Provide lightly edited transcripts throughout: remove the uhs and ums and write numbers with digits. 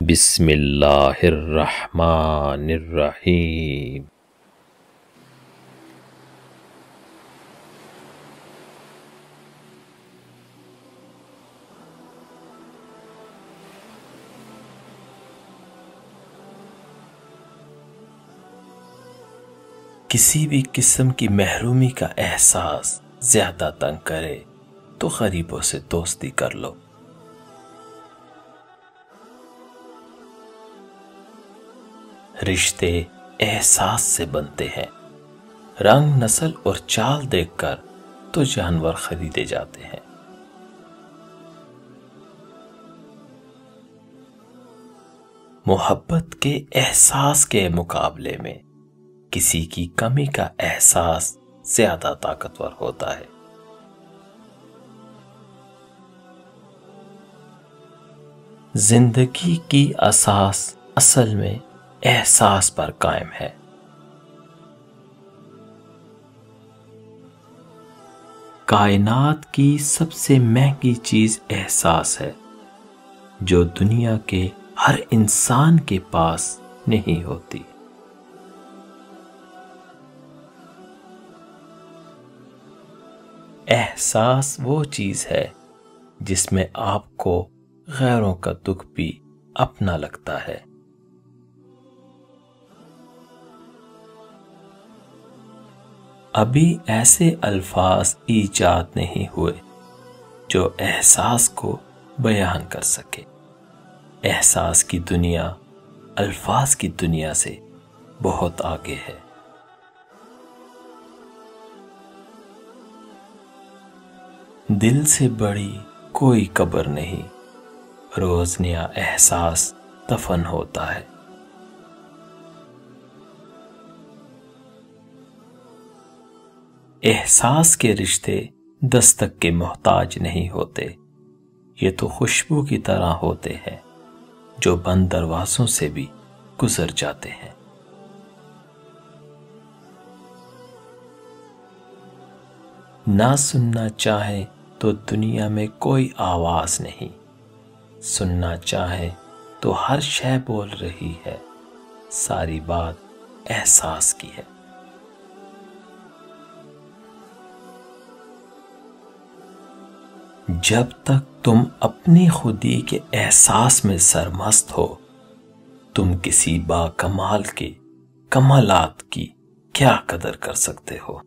بسم اللہ الرحمن الرحیم۔ کسی بھی قسم کی محرومی کا احساس زیادہ تنگ کرے تو غریبوں سے دوستی کر لو۔ رشتے احساس سے بنتے ہیں، رنگ، نسل اور چال دیکھ کر تو جانور خریدے جاتے ہیں۔ محبت کے احساس کے مقابلے میں کسی کی کمی کا احساس زیادہ طاقتور ہوتا ہے۔ زندگی کی اساس اصل میں احساس پر قائم ہے۔ کائنات کی سب سے مہنگی چیز احساس ہے، جو دنیا کے ہر انسان کے پاس نہیں ہوتی۔ احساس وہ چیز ہے جس میں آپ کو غیروں کا دکھ بھی اپنا لگتا ہے۔ ابھی ایسے الفاظ ایجاد نہیں ہوئے جو احساس کو بیان کر سکے۔ احساس کی دنیا الفاظ کی دنیا سے بہت آگے ہے۔ دل سے بڑی کوئی قبر نہیں، روز نیا احساس دفن ہوتا ہے۔ احساس کے رشتے دستک کے محتاج نہیں ہوتے، یہ تو خوشبو کی طرح ہوتے ہیں جو بند دروازوں سے بھی گزر جاتے ہیں۔ نہ سننا چاہیں تو دنیا میں کوئی آواز نہیں، سننا چاہیں تو ہر شے بول رہی ہے، ساری بات احساس کی ہے۔ جب تک تم اپنی خودی کے احساس میں سرمست ہو، تم کسی با کمال کے کمالات کی کیا قدر کر سکتے ہو؟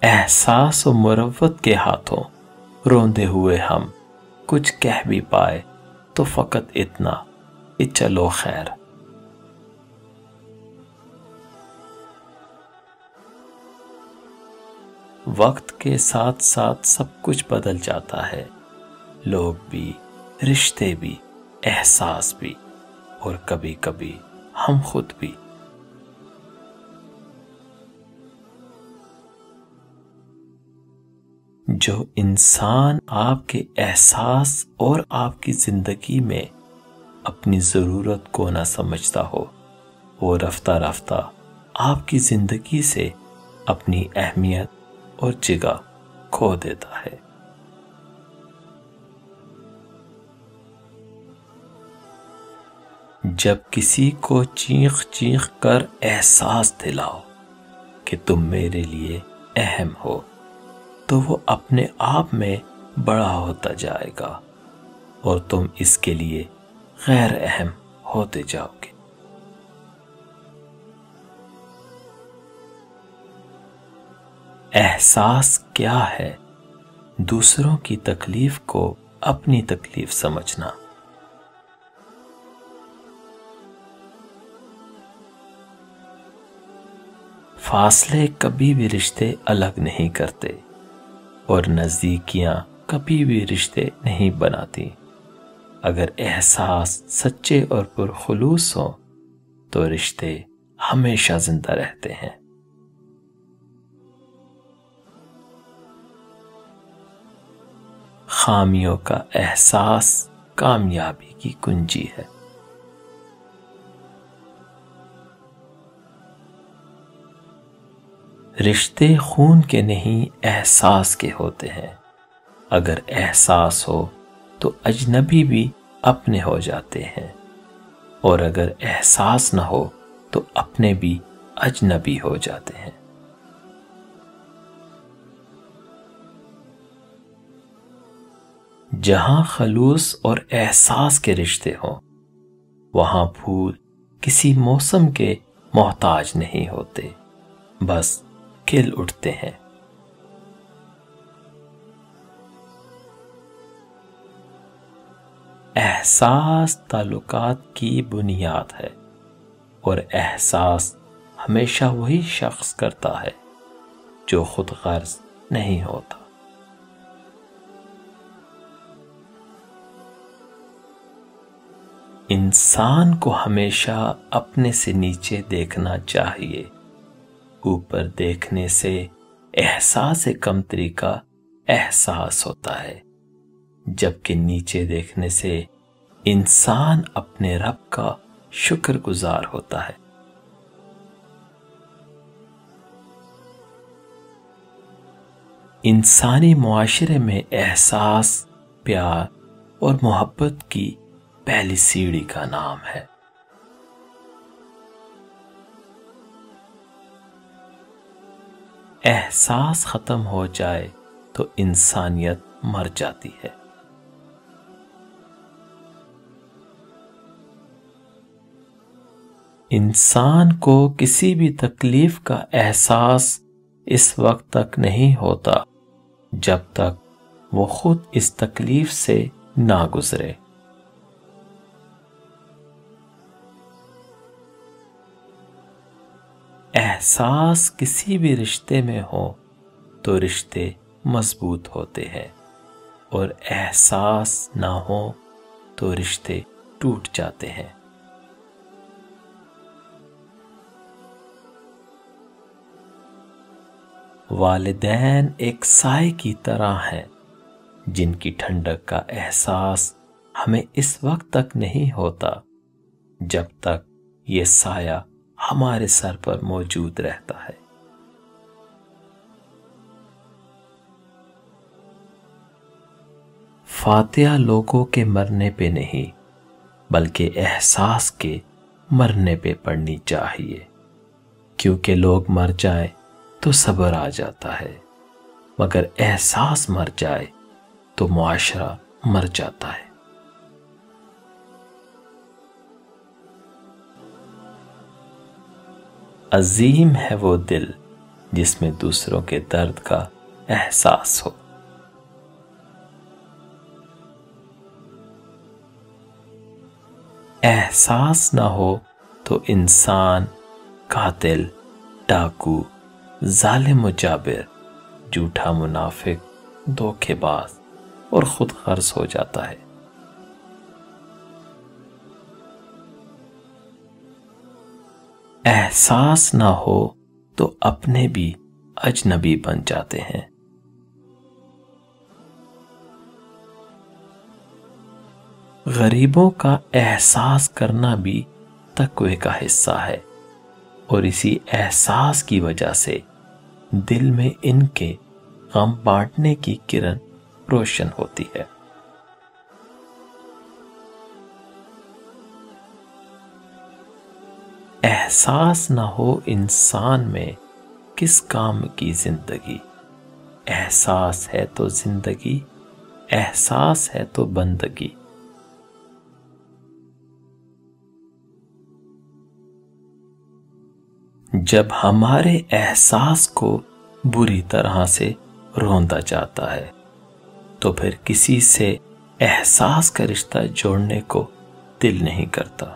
احساس و مروت کے ہاتھوں روندے ہوئے ہم کچھ کہہ بھی پائے تو فقط اتنا کہ چلو خیر۔ وقت کے ساتھ ساتھ سب کچھ بدل جاتا ہے، لوگ بھی، رشتے بھی، احساس بھی، اور کبھی کبھی ہم خود بھی۔ جو انسان آپ کے احساس اور آپ کی زندگی میں اپنی ضرورت کو نہ سمجھتا ہو، وہ رفتہ رفتہ آپ کی زندگی سے اپنی اہمیت اور جگہ کھو دیتا ہے۔ جب کسی کو چیخ چیخ کر احساس دلاؤ کہ تم میرے لیے اہم ہو، تو وہ اپنے آپ میں بڑا ہوتا جائے گا اور تم اس کے لیے غیر اہم ہوتے جاؤ گے۔ احساس کیا ہے؟ دوسروں کی تکلیف کو اپنی تکلیف سمجھنا۔ فاصلے کبھی بھی رشتے الگ نہیں کرتے، اور نزدیکیاں کبھی بھی رشتے نہیں بناتی۔ اگر احساس سچے اور پرخلوص ہوں تو رشتے ہمیشہ زندہ رہتے ہیں۔ خامیوں کا احساس کامیابی کی کنجی ہے۔ رشتے خون کے نہیں احساس کے ہوتے ہیں۔ اگر احساس ہو تو اجنبی بھی اپنے ہو جاتے ہیں، اور اگر احساس نہ ہو تو اپنے بھی اجنبی ہو جاتے ہیں۔ جہاں خلوص اور احساس کے رشتے ہوں، وہاں پھول کسی موسم کے محتاج نہیں ہوتے، بس کھل اٹھتے ہیں۔ احساس تعلقات کی بنیاد ہے، اور احساس ہمیشہ وہی شخص کرتا ہے جو خود غرض نہیں ہوتا۔ انسان کو ہمیشہ اپنے سے نیچے دیکھنا چاہیے۔ اوپر دیکھنے سے احساس کمتری کا احساس ہوتا ہے، جبکہ نیچے دیکھنے سے انسان اپنے رب کا شکر گزار ہوتا ہے۔ انسانی معاشرے میں احساس، پیار اور محبت کی پہلی سیڑھی کا نام ہے۔ احساس ختم ہو جائے تو انسانیت مر جاتی ہے۔ انسان کو کسی بھی تکلیف کا احساس اس وقت تک نہیں ہوتا جب تک وہ خود اس تکلیف سے نہ گزرے۔ احساس کسی بھی رشتے میں ہو تو رشتے مضبوط ہوتے ہیں، اور احساس نہ ہو تو رشتے ٹوٹ جاتے ہیں۔ والدین ایک سائے کی طرح ہیں، جن کی ٹھنڈک کا احساس ہمیں اس وقت تک نہیں ہوتا جب تک یہ سایہ ہمارے سر پر موجود رہتا ہے۔ فاتحہ لوگوں کے مرنے پہ نہیں بلکہ احساس کے مرنے پہ پڑھنی چاہیے، کیونکہ لوگ مر جائیں تو صبر آ جاتا ہے، مگر احساس مر جائے تو معاشرہ مر جاتا ہے۔ عظیم ہے وہ دل جس میں دوسروں کے درد کا احساس ہو۔ احساس نہ ہو تو انسان قاتل، ڈاکو، ظالم و جابر، جھوٹا منافق، دھوکے باز اور خود غرض ہو جاتا ہے۔ احساس نہ ہو تو اپنے بھی اجنبی بن جاتے ہیں۔ غریبوں کا احساس کرنا بھی تقوی کا حصہ ہے، اور اسی احساس کی وجہ سے دل میں ان کے غم بانٹنے کی کرن روشن ہوتی ہے۔ احساس نہ ہو انسان میں کس کام کی زندگی؟ احساس ہے تو زندگی، احساس ہے تو بندگی۔ جب ہمارے احساس کو بری طرح سے روندا جاتا ہے تو پھر کسی سے احساس کا رشتہ جوڑنے کو دل نہیں کرتا۔